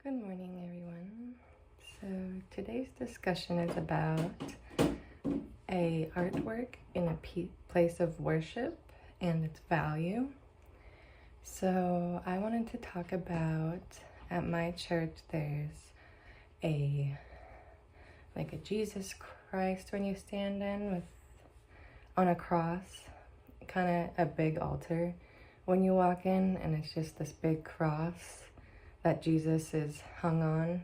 Good morning, everyone. So today's discussion is about a artwork in a place of worship and its value. So I wanted to talk about, at my church, there's a Jesus Christ when you stand on a cross, kind of a big altar when you walk in, and it's just this big cross that Jesus is hung on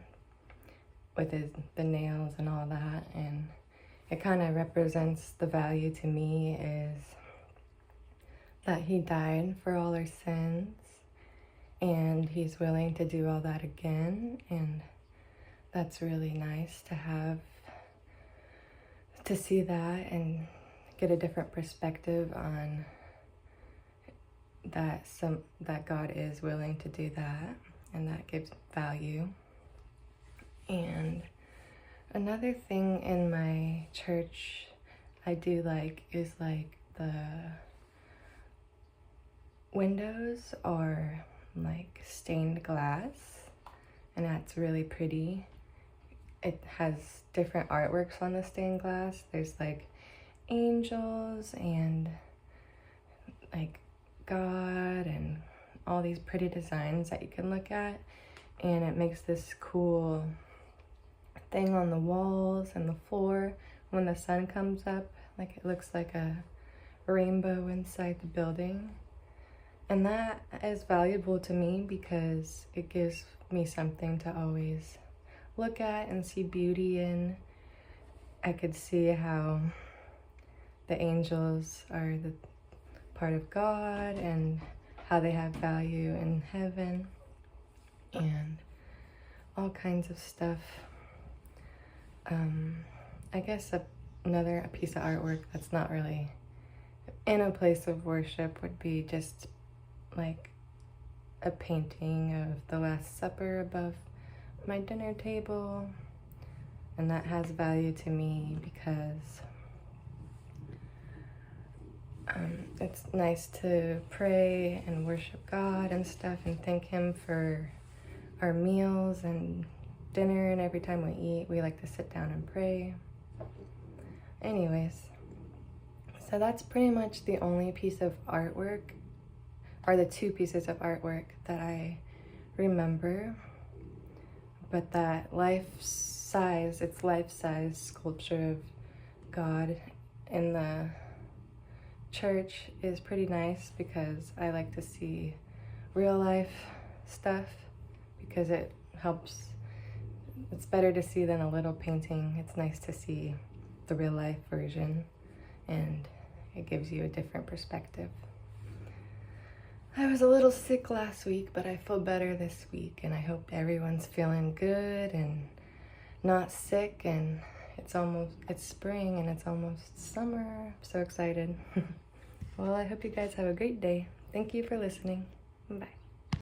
with the nails and all that. And it kind of represents the value to me is that he died for all our sins and he's willing to do all that again. And that's really nice to see that and get a different perspective on that God is willing to do that, and that gives value. And another thing in my church I do is the windows are stained glass, and that's really pretty. It has different artworks on the stained glass. There's angels and God and all these pretty designs that you can look at, and it makes this cool thing on the walls and the floor when the sun comes up. It looks like a rainbow inside the building, and that is valuable to me because it gives me something to always look at and see beauty in. I could see how the angels are the part of God and how they have value in heaven and all kinds of stuff. I guess another piece of artwork that's not really in a place of worship would be just a painting of the Last Supper above my dinner table, and that has value to me because it's nice to pray and worship God and stuff and thank him for our meals and dinner, and every time we eat we like to sit down and pray. Anyways, so that's pretty much the only piece of artwork, or the two pieces of artwork that I remember. But that life-size sculpture of God in the church is pretty nice because I like to see real life stuff because it helps. It's better to see than a little painting. It's nice to see the real life version, and it gives you a different perspective. I was a little sick last week, but I feel better this week, and I hope everyone's feeling good and not sick. And it's spring and it's almost summer. I'm so excited. Well, I hope you guys have a great day. Thank you for listening. Bye.